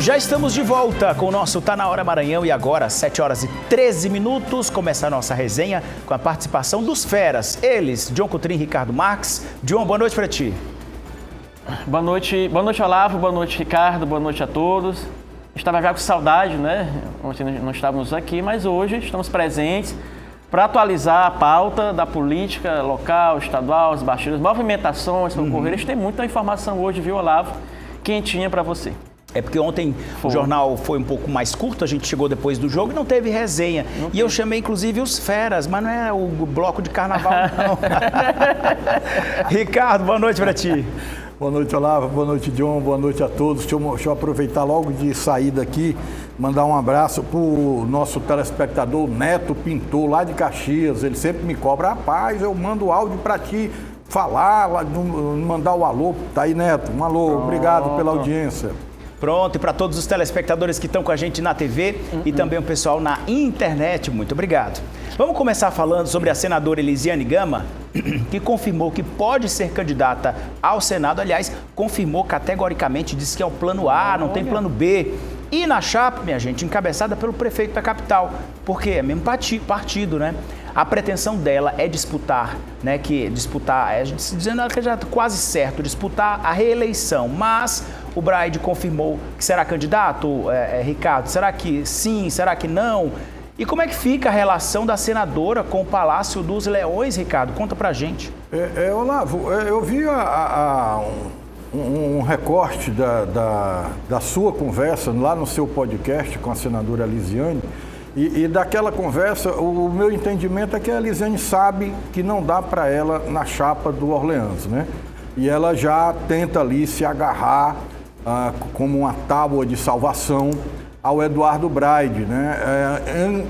Já estamos de volta com o nosso Tá Na Hora Maranhão e agora, 7 horas e 13 minutos, começa a nossa resenha com a participação dos feras. Eles, John Coutrin e Ricardo Marques. John, boa noite para ti. Boa noite, Olavo, boa noite, Ricardo, boa noite a todos. Estava já com saudade, né? Ontem não estávamos aqui, mas hoje estamos presentes para atualizar a pauta da política local, estadual, as baixas movimentações que ocorreram. A gente tem muita informação hoje, viu, Olavo? Quentinha para você. É porque ontem o jornal foi um pouco mais curto, a gente chegou depois do jogo e não teve resenha. E eu chamei inclusive os feras, mas não é o bloco de carnaval, não. Ricardo, boa noite para ti. Boa noite, Olavo. Boa noite, John. Boa noite a todos. Deixa eu aproveitar logo de sair daqui, mandar um abraço para o nosso telespectador Neto Pintor, lá de Caxias. Ele sempre me cobra, rapaz, eu mando áudio para ti falar, mandar o alô. Tá aí, Neto. Um alô. Obrigado pela audiência. Pronto, e para todos os telespectadores que estão com a gente na TV e também o pessoal na internet, muito obrigado. Vamos começar falando sobre a senadora Elisiane Gama, que confirmou que pode ser candidata ao Senado. Aliás, confirmou categoricamente, disse que é o plano A, não tem plano B. E na chapa, minha gente, encabeçada pelo prefeito da capital, porque é mesmo partido, né? A pretensão dela é disputar, né? A gente se dizendo que já está quase certo, disputar a reeleição, mas o Braide confirmou que será candidato, Ricardo. Será que sim? Será que não? E como é que fica a relação da senadora com o Palácio dos Leões, Ricardo? Conta pra gente. Olavo, eu vi um recorte da sua conversa lá no seu podcast com a senadora Elisiane. E daquela conversa, o meu entendimento é que a Elisiane sabe que não dá para ela na chapa do Orleans, né? E ela já tenta ali se agarrar como uma tábua de salvação ao Eduardo Braide, né?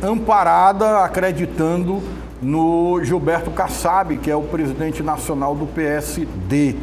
Amparada, acreditando no Gilberto Kassab, que é o presidente nacional do PSD.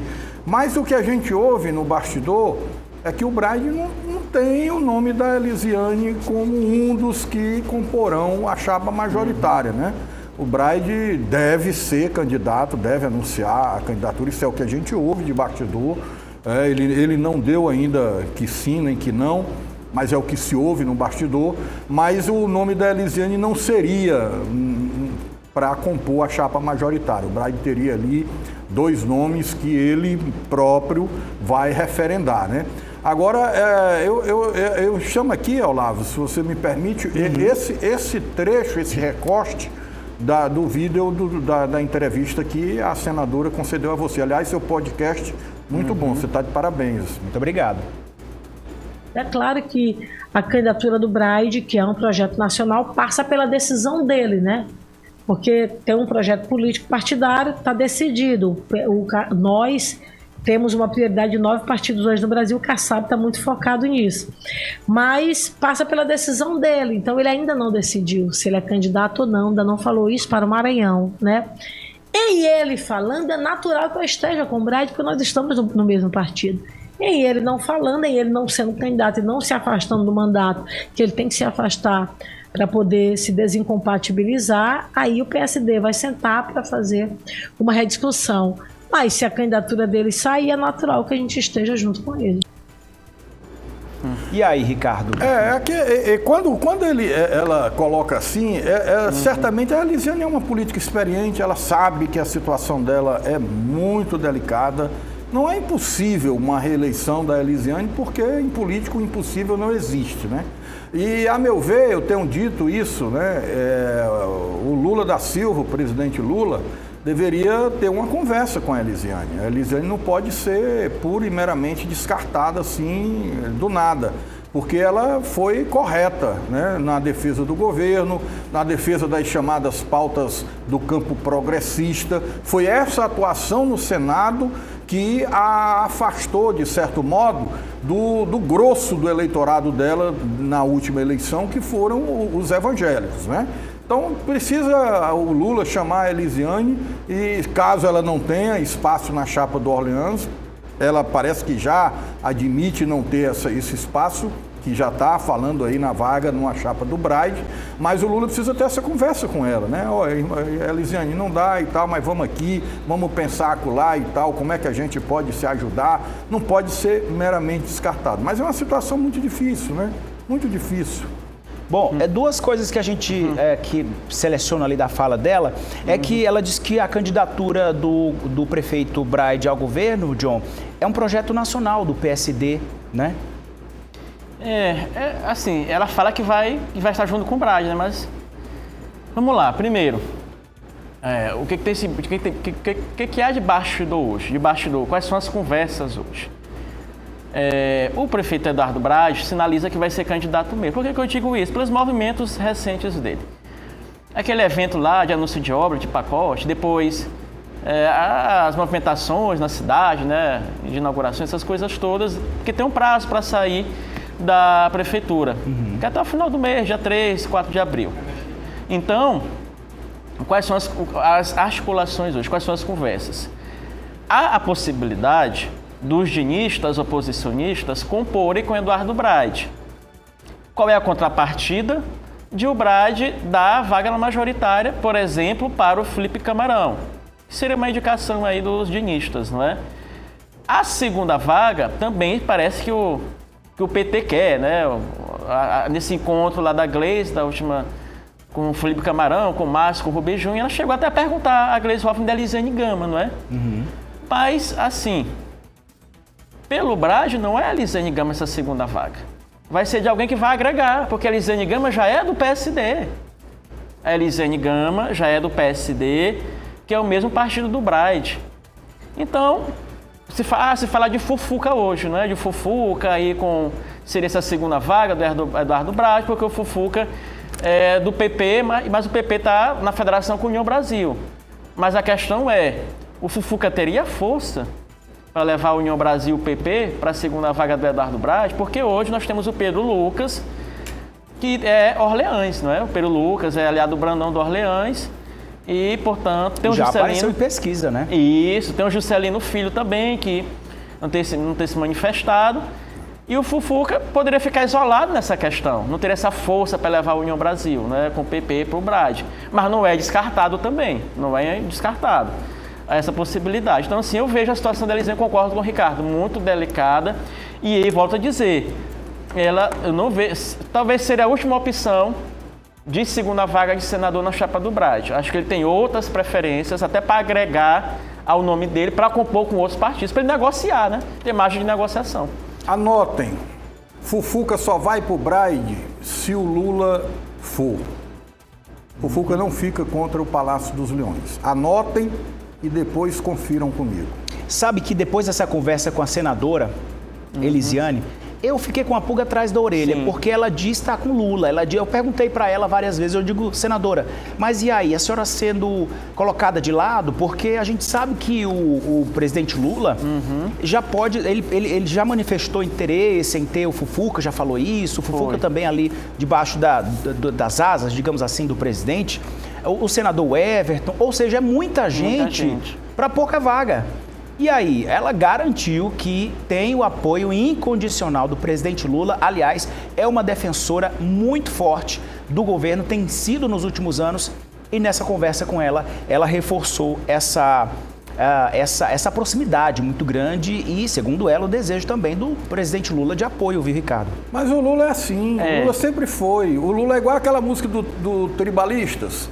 Mas o que a gente ouve no bastidor é que o Braide não tem o nome da Elisiane como um dos que comporão a chapa majoritária, né? O Braide deve ser candidato, deve anunciar a candidatura, isso é o que a gente ouve de bastidor. Ele não deu ainda que sim nem que não, mas é o que se ouve no bastidor. Mas o nome da Elisiane não seria para compor a chapa majoritária. O Braide teria ali 2 nomes que ele próprio vai referendar, né? Agora, eu chamo aqui, Olavo, se você me permite, esse trecho, esse recorte do vídeo da entrevista que a senadora concedeu a você. Aliás, seu podcast, muito bom, você está de parabéns. Muito obrigado. É claro que a candidatura do Braide, que é um projeto nacional, passa pela decisão dele, né? Porque tem um projeto político partidário, está decidido. Nós temos uma prioridade de 9 partidos hoje no Brasil, o Kassab está muito focado nisso. Mas passa pela decisão dele, então ele ainda não decidiu se ele é candidato ou não, ainda não falou isso para o Maranhão, né? E ele falando, é natural que eu esteja com o Braide, porque nós estamos no mesmo partido. E ele não falando, e ele não sendo candidato e não se afastando do mandato, que ele tem que se afastar para poder se desincompatibilizar, aí o PSD vai sentar para fazer uma rediscussão. Mas se a candidatura dele sair, é natural que a gente esteja junto com ele. E aí, Ricardo? Quando ela coloca assim, certamente a Elisiane é uma política experiente, ela sabe que a situação dela é muito delicada. Não é impossível uma reeleição da Elisiane, porque em político o impossível não existe, né? E, a meu ver, eu tenho dito isso, né? O Lula da Silva, o presidente Lula, deveria ter uma conversa com a Elisiane. A Elisiane não pode ser pura e meramente descartada assim, do nada, porque ela foi correta, né, na defesa do governo, na defesa das chamadas pautas do campo progressista. Foi essa atuação no Senado que a afastou, de certo modo, do grosso do eleitorado dela na última eleição, que foram os evangélicos, né? Então, precisa o Lula chamar a Elisiane e, caso ela não tenha espaço na chapa do Orleans, ela parece que já admite não ter esse espaço, que já está falando aí na vaga, numa chapa do Braide, mas o Lula precisa ter essa conversa com ela, né? Elisiane, não dá e tal, mas vamos aqui, vamos pensar acolá e tal, como é que a gente pode se ajudar, não pode ser meramente descartado. Mas é uma situação muito difícil, né? Muito difícil. Bom, duas coisas que a gente que seleciona ali da fala dela, é que ela diz que a candidatura do prefeito Braide ao governo, John, é um projeto nacional do PSD, né? Assim, ela fala que vai estar junto com o Braide, né? Mas vamos lá, primeiro, o que há de bastidor hoje? De bastidor, quais são as conversas hoje? O prefeito Eduardo Braide sinaliza que vai ser candidato mesmo. Por que eu digo isso? Pelos movimentos recentes dele. Aquele evento lá de anúncio de obra, de pacote, depois as movimentações na cidade, né? De inauguração, essas coisas todas, porque tem um prazo para sair da prefeitura, que é até o final do mês, dia 3, 4 de abril. Então, quais são as articulações hoje, quais são as conversas? Há a possibilidade dos dinistas oposicionistas comporem com Eduardo Braide. Qual é a contrapartida de o Braide dar a vaga na majoritária, por exemplo, para o Felipe Camarão? Seria uma indicação aí dos dinistas, não é? A segunda vaga também parece que o PT quer, né? Nesse encontro lá da Gleisi, da última, com o Felipe Camarão, com o Márcio, com o Rubem Júnior, ela chegou até a perguntar a Gleisi Hoffmann da Elisiane Gama, não é? Mas, assim, pelo Braide não é a Elisiane Gama essa segunda vaga. Vai ser de alguém que vai agregar, porque a Elisiane Gama já é do PSD. A Elisiane Gama já é do PSD, que é o mesmo partido do Braide. Então, se falar de Fufuca hoje, né? De Fufuca aí seria essa segunda vaga do Eduardo Braide, porque o Fufuca é do PP, mas o PP está na federação com a União Brasil. Mas a questão o Fufuca teria força para levar a União Brasil e o PP para a segunda vaga do Eduardo Braide, porque hoje nós temos o Pedro Lucas, que é Orleans, não é? O Pedro Lucas é aliado do Brandão do Orleans. E, portanto, tem o já Juscelino... apareceu em pesquisa, né? Isso, tem o Juscelino Filho também, que não tem se manifestado. E o Fufuca poderia ficar isolado nessa questão, não teria essa força para levar a União Brasil, né, com o PP para o Braide. Mas não é descartado também, não é descartado essa possibilidade. Então, assim, eu vejo a situação da Elisiane, concordo com o Ricardo, muito delicada. E aí, volto a dizer, eu não vejo, talvez seria a última opção de segunda vaga de senador na chapa do Braide. Acho que ele tem outras preferências, até para agregar ao nome dele, para compor com outros partidos, para ele negociar, né? Ter margem de negociação. Anotem, Fufuca só vai para o Braide se o Lula for. Fufuca não fica contra o Palácio dos Leões. Anotem e depois confiram comigo. Sabe que depois dessa conversa com a senadora Elisiane, eu fiquei com a pulga atrás da orelha, porque ela diz estar com Lula. Eu perguntei para ela várias vezes, eu digo, senadora, mas e aí, a senhora sendo colocada de lado? Porque a gente sabe que o presidente Lula já pode, ele já manifestou interesse em ter o Fufuca, já falou isso, o Fufuca também ali debaixo das asas, digamos assim, do presidente, o senador Everton, ou seja, é muita gente para pouca vaga. E aí, ela garantiu que tem o apoio incondicional do presidente Lula. Aliás, é uma defensora muito forte do governo, tem sido nos últimos anos. E nessa conversa com ela, ela reforçou essa proximidade muito grande e, segundo ela, o desejo também do presidente Lula de apoio, viu, Ricardo? Mas o Lula é assim, o Lula sempre foi. O Lula é igual aquela música do Tribalistas.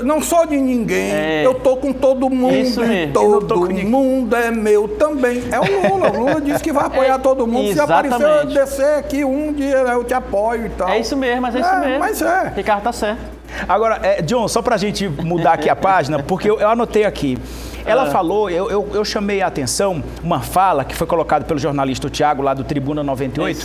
Não sou de ninguém, eu tô com todo mundo e todo mundo é meu também. É o Lula disse que vai apoiar todo mundo. Se aparecer, descer aqui um dia eu te apoio e tal. É isso mesmo, mas é isso mesmo. Mas Ricardo tá certo. Agora, John, só pra gente mudar aqui a página, porque eu anotei aqui. Ela falou, eu chamei a atenção, uma fala que foi colocada pelo jornalista Thiago, lá do Tribuna 98,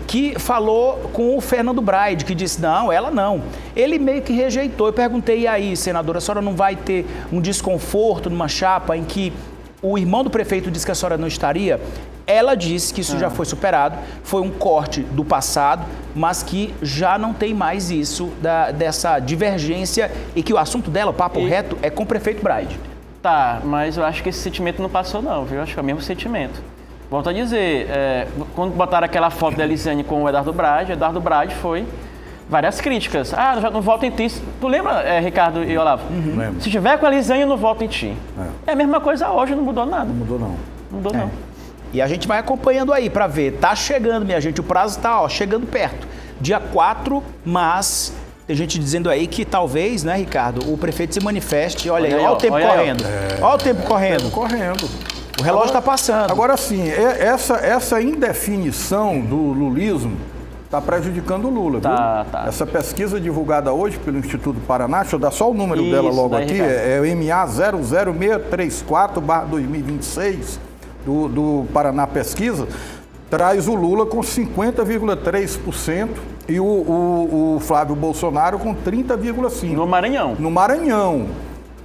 que falou com o Fernando Braide, que disse, não, ela não. Ele meio que rejeitou. Eu perguntei, e aí, senadora, a senhora não vai ter um desconforto numa chapa em que o irmão do prefeito disse que a senhora não estaria? Ela disse que isso já foi superado, foi um corte do passado, mas que já não tem mais isso, dessa divergência, e que o assunto dela, o papo reto, é com o prefeito Braide. Tá, mas eu acho que esse sentimento não passou não, viu? Eu acho que é o mesmo sentimento. Volto a dizer, quando botaram aquela foto da Elisiane com o Eduardo Brade foi várias críticas. Ah, já não voto em ti. Tu lembra, Ricardo e Olavo? Lembro. Se tiver com a Elisiane, eu não voto em ti. É a mesma coisa hoje, não mudou nada. Não mudou, não. Não mudou, não. E a gente vai acompanhando aí para ver. Tá chegando, minha gente, o prazo tá chegando perto. Dia 4, mas tem gente dizendo aí que talvez, né, Ricardo, o prefeito se manifeste. Olha aí, olha o tempo correndo. Olha o tempo correndo. Correndo. O relógio está passando. Agora sim, essa indefinição do lulismo está prejudicando o Lula, viu? Tá. Essa pesquisa divulgada hoje pelo Instituto Paraná, deixa eu dar só o número dela logo daí, aqui, Ricardo. é o MA 00634/2026 do Paraná Pesquisa, traz o Lula com 50,3% e o Flávio Bolsonaro com 30,5%. No Maranhão. No Maranhão.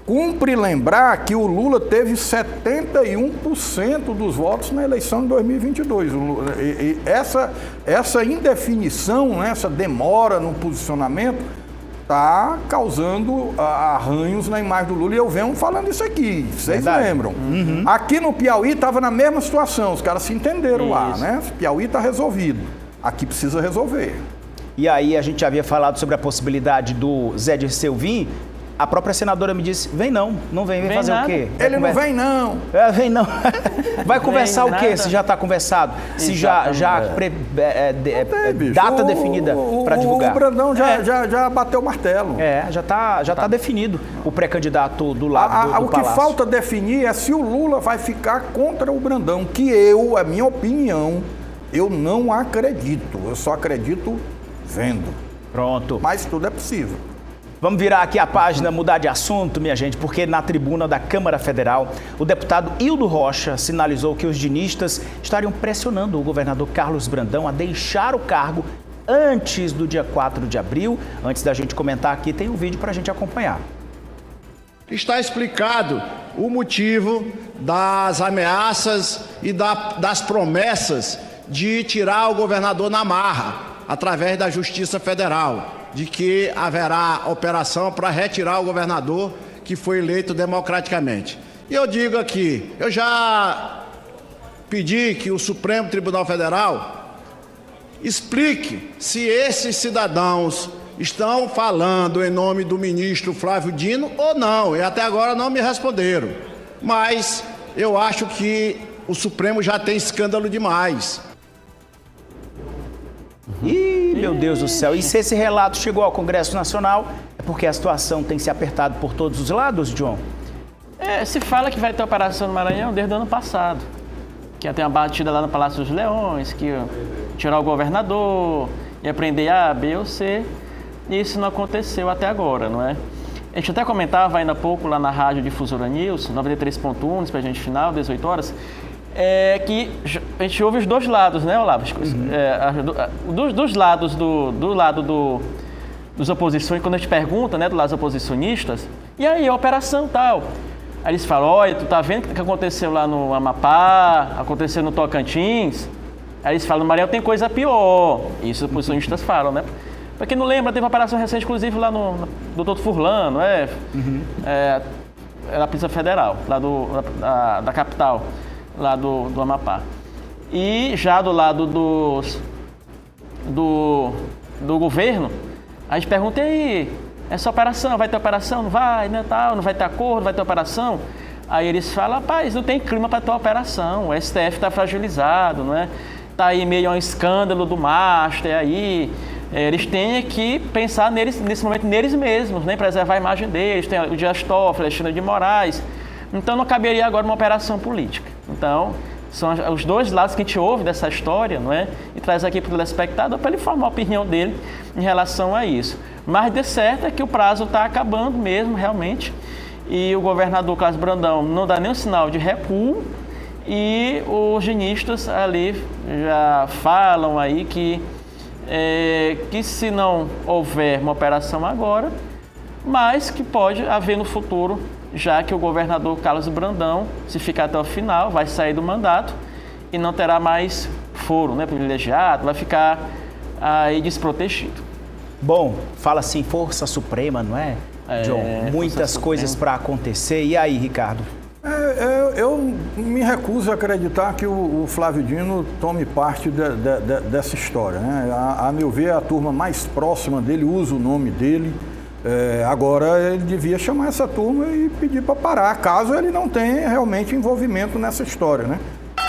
Cumpre lembrar que o Lula teve 71% dos votos na eleição de 2022. E essa indefinição, né, essa demora no posicionamento, está causando arranhos na imagem do Lula. E eu venho falando isso aqui, vocês lembram. Aqui no Piauí estava na mesma situação, os caras se entenderam lá, né? Piauí está resolvido. Aqui precisa resolver. E aí a gente já havia falado sobre a possibilidade do Zé Dirceu vir. A própria senadora me disse, vem não vem fazer nada. o quê? Ele não vem, não. Vem não. Vai conversar o quê? nada. Se já está conversado? Se já Bicho, data definida para divulgar? O Brandão já bateu o martelo. Já tá definido o pré-candidato do lado do O que Palácio. falta definir é se o Lula vai ficar contra o Brandão, que a minha opinião, eu não acredito. Eu só acredito vendo. Pronto. Mas tudo é possível. Vamos virar aqui a página, mudar de assunto, minha gente, porque na tribuna da Câmara Federal, o deputado Hildo Rocha sinalizou que os dinistas estariam pressionando o governador Carlos Brandão a deixar o cargo antes do dia 4 de abril. Antes da gente comentar aqui, tem um vídeo para a gente acompanhar. Está explicado o motivo das ameaças e das promessas de tirar o governador na marra, através da Justiça Federal, de que haverá operação para retirar o governador que foi eleito democraticamente. E eu digo aqui, eu já pedi que o Supremo Tribunal Federal explique se esses cidadãos estão falando em nome do ministro Flávio Dino ou não, e até agora não me responderam. Mas eu acho que o Supremo já tem escândalo demais. Ih, meu Deus do céu. E se esse relato chegou ao Congresso Nacional, é porque a situação tem se apertado por todos os lados, John? Se fala que vai ter operação no Maranhão desde o ano passado. Que ia ter uma batida lá no Palácio dos Leões, que ia tirar o governador, ia prender A, B ou C. E isso não aconteceu até agora, não é? A gente até comentava ainda há pouco lá na Rádio Difusora News, 93.1, expediente final, 18 horas, que a gente ouve os dois lados, né, Olavo? Dos lados dos oposições, quando a gente pergunta, né, do lado dos oposicionistas, e aí, a operação tal? Aí eles falam, olha, tu tá vendo o que aconteceu lá no Amapá, aconteceu no Tocantins? Aí eles falam, no Maranhão tem coisa pior. Isso os oposicionistas falam, né? Para quem não lembra, teve uma operação recente, inclusive, lá no Doutor Furlan, não é? Da Polícia Federal, lá da capital, lá do Amapá. E já do lado do governo, a gente pergunta, e aí, essa operação, vai ter operação? Não vai, né, tal, não vai ter acordo, não vai ter operação? Aí eles falam, rapaz, não tem clima para ter operação, o STF está fragilizado, não é? Está aí meio a um escândalo do Master aí. Eles têm que pensar nesse momento neles mesmos, né? Preservar a imagem deles. Tem o Dias Toffoli, Alexandre de Moraes. Então não caberia agora uma operação política. Então, são os dois lados que a gente ouve dessa história, não é? E traz aqui para o telespectador para ele formar a opinião dele em relação a isso. Mas de certo é que o prazo está acabando mesmo, realmente. E o governador Carlos Brandão não dá nenhum sinal de recuo. E os dinistas ali já falam aí que se não houver uma operação agora, mas que pode haver no futuro, já que o governador Carlos Brandão, se ficar até o final, vai sair do mandato e não terá mais foro, né, privilegiado, vai ficar aí desprotegido. Bom, fala assim, Força Suprema, não é? John, muitas coisas para acontecer. E aí, Ricardo? Eu me recuso a acreditar que o Flávio Dino tome parte dessa história, né? A meu ver, a turma mais próxima dele usa o nome dele. Agora ele devia chamar essa turma e pedir para parar, caso ele não tenha realmente envolvimento nessa história, né?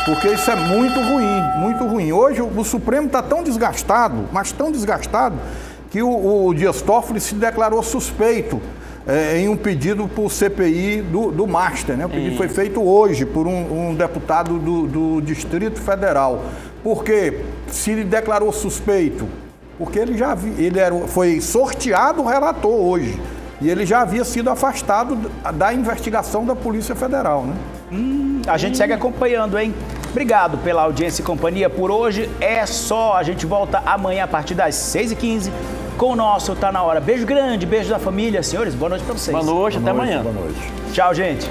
Porque isso é muito ruim, muito ruim. Hoje o Supremo está tão desgastado, mas tão desgastado, que o Dias Toffoli se declarou suspeito em um pedido por CPI do Master, né? O pedido foi feito hoje por um deputado do Distrito Federal. Por quê? Se declarou suspeito, porque ele já foi sorteado o relator hoje. E ele já havia sido afastado da investigação da Polícia Federal, né? A gente segue acompanhando, hein? Obrigado pela audiência e companhia. Por hoje é só. A gente volta amanhã a partir das 6h15 com o nosso Tá Na Hora. Beijo grande, beijo da família. Senhores, boa noite pra vocês. Boa noite, até amanhã. Boa noite. Tchau, gente.